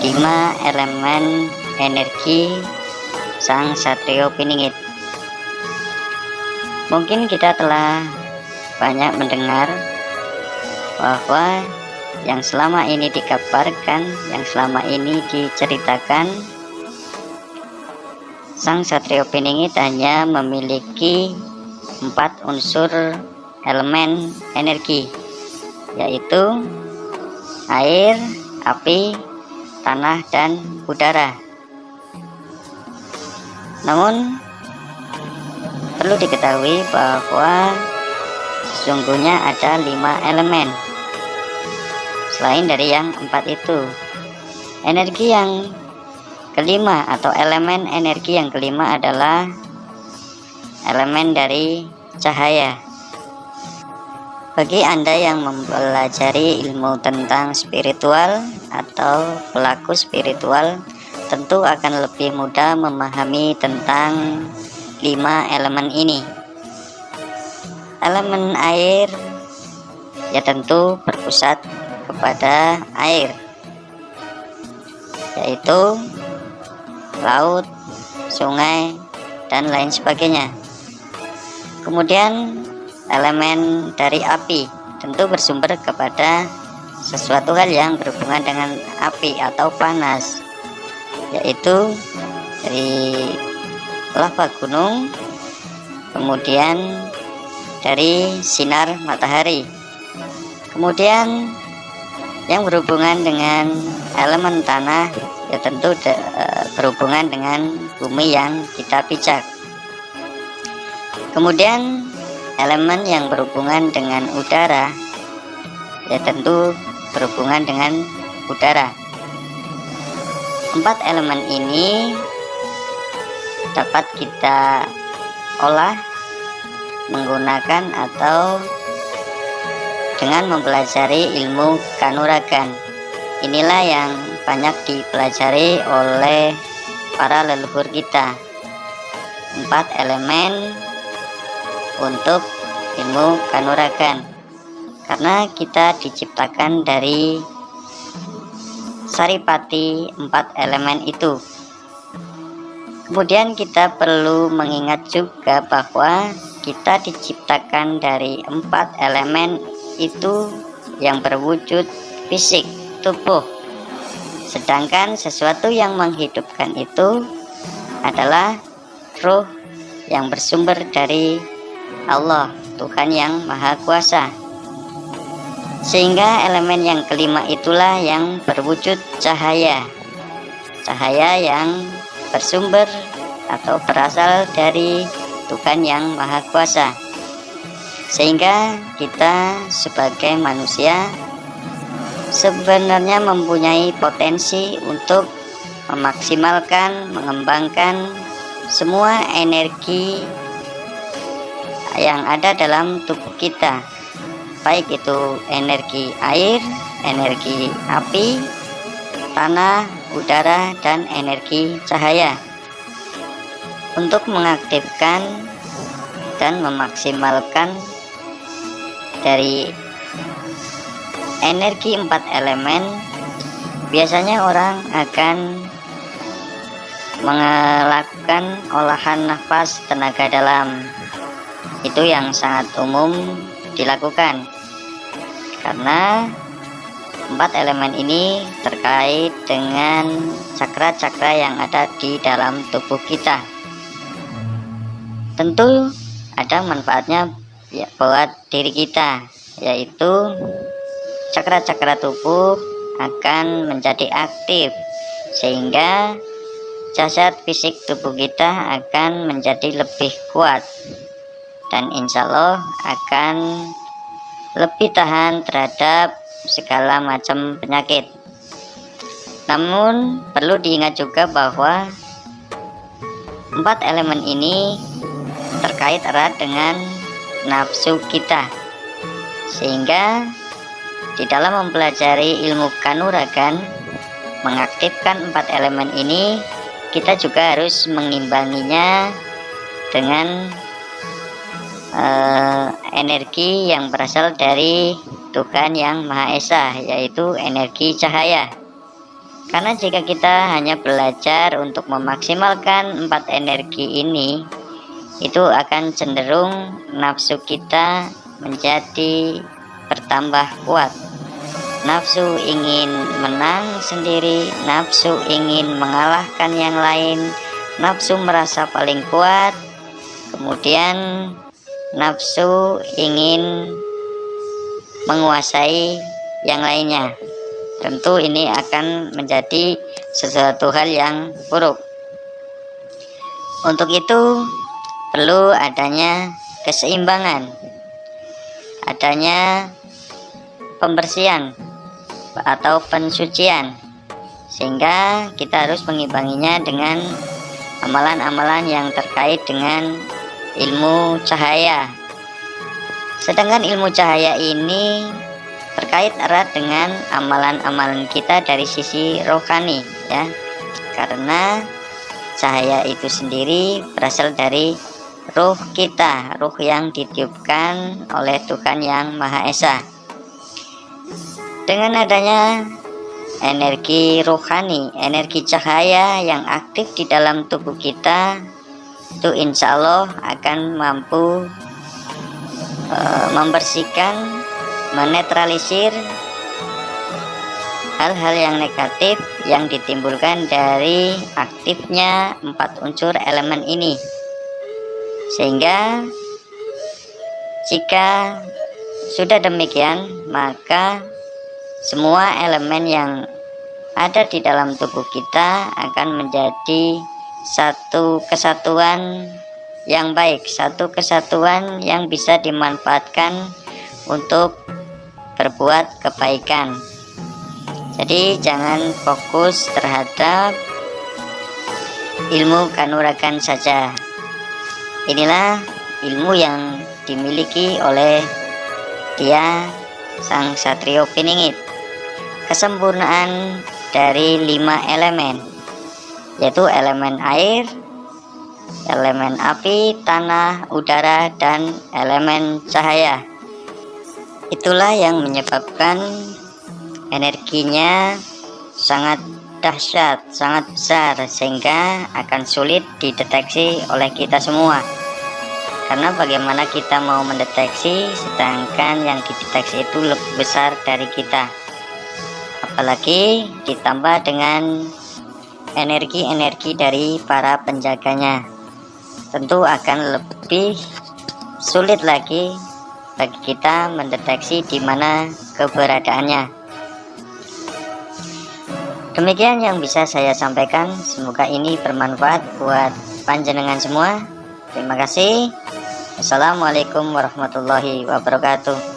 5 elemen energi Sang Satrio Piningit. Mungkin kita telah banyak mendengar bahwa yang selama ini dikabarkan, yang selama ini diceritakan, Sang Satrio Piningit hanya memiliki 4 unsur elemen energi, yaitu air, api, tanah, dan udara. Namun perlu diketahui bahwa sesungguhnya ada 5 elemen selain dari yang 4 itu. Energi yang kelima atau elemen energi yang kelima adalah elemen dari cahaya. Bagi Anda yang mempelajari ilmu tentang spiritual atau pelaku spiritual, tentu akan lebih mudah memahami tentang 5 elemen ini. Elemen air ya tentu berpusat kepada air, yaitu laut, sungai, dan lain sebagainya. Kemudian elemen dari api tentu bersumber kepada sesuatu hal yang berhubungan dengan api atau panas, yaitu dari lava gunung, kemudian dari sinar matahari. Kemudian yang berhubungan dengan elemen tanah ya tentu berhubungan dengan bumi yang kita pijak. Kemudian elemen yang berhubungan dengan udara ya tentu berhubungan dengan udara. 4 elemen ini dapat kita olah menggunakan atau dengan mempelajari ilmu kanuragan. Inilah yang banyak dipelajari oleh para leluhur kita. 4 elemen untuk ilmu kanuragan, karena kita diciptakan dari saripati 4 elemen itu. Kemudian kita perlu mengingat juga bahwa kita diciptakan dari 4 elemen itu yang berwujud fisik, tubuh. Sedangkan sesuatu yang menghidupkan itu adalah ruh yang bersumber dari Allah, Tuhan yang Maha Kuasa. Sehingga elemen yang kelima itulah yang berwujud cahaya. Cahaya yang bersumber atau berasal dari Tuhan yang Maha Kuasa. Sehingga kita sebagai manusia sebenarnya mempunyai potensi untuk memaksimalkan, mengembangkan semua energi yang ada dalam tubuh kita, baik itu energi air, energi api, tanah, udara, dan energi cahaya, untuk mengaktifkan dan memaksimalkan dari energi 4 elemen. Biasanya orang akan melakukan olahan nafas tenaga dalam. Itu yang sangat umum dilakukan, karena 4 elemen ini terkait dengan cakra-cakra yang ada di dalam tubuh kita. Tentu ada manfaatnya ya, buat diri kita, yaitu cakra-cakra tubuh akan menjadi aktif, sehingga jasad fisik tubuh kita akan menjadi lebih kuat, dan insya Allah akan lebih tahan terhadap segala macam penyakit. Namun perlu diingat juga bahwa 4 elemen ini terkait erat dengan nafsu kita, sehingga di dalam mempelajari ilmu kanuragan, mengaktifkan 4 elemen ini, kita juga harus mengimbanginya dengan energi yang berasal dari Tuhan yang Maha Esa, yaitu energi cahaya. Karena jika kita hanya belajar untuk memaksimalkan 4 energi ini, itu akan cenderung nafsu kita menjadi bertambah kuat. Nafsu ingin menang sendiri, nafsu ingin mengalahkan yang lain, nafsu merasa paling kuat, kemudian nafsu ingin menguasai yang lainnya. Tentu ini akan menjadi sesuatu hal yang buruk. Untuk itu perlu adanya keseimbangan, adanya pembersihan atau pensucian, sehingga kita harus mengimbanginya dengan amalan-amalan yang terkait dengan ilmu cahaya. Sedangkan ilmu cahaya ini terkait erat dengan amalan-amalan kita dari sisi rohani, ya, karena cahaya itu sendiri berasal dari ruh kita, ruh yang ditiupkan oleh Tuhan Yang Maha Esa. Dengan adanya energi rohani, energi cahaya yang aktif di dalam tubuh kita, itu insya Allah akan mampu membersihkan, menetralisir hal-hal yang negatif yang ditimbulkan dari aktifnya 4 unsur elemen ini. Sehingga jika sudah demikian, maka semua elemen yang ada di dalam tubuh kita akan menjadi satu kesatuan yang baik, satu kesatuan yang bisa dimanfaatkan untuk berbuat kebaikan. Jadi jangan fokus terhadap ilmu kanuragan saja. Inilah ilmu yang dimiliki oleh dia sang Satrio Piningit, kesempurnaan dari 5 elemen, yaitu elemen air, elemen api, tanah, udara, dan elemen cahaya. Itulah yang menyebabkan energinya sangat dahsyat, sangat besar, sehingga akan sulit dideteksi oleh kita semua. Karena bagaimana kita mau mendeteksi sedangkan yang dideteksi itu lebih besar dari kita, apalagi ditambah dengan energi-energi dari para penjaganya, tentu akan lebih sulit lagi bagi kita mendeteksi di mana keberadaannya. Demikian yang bisa saya sampaikan, semoga ini bermanfaat buat panjenengan semua. Terima kasih. Assalamualaikum warahmatullahi wabarakatuh.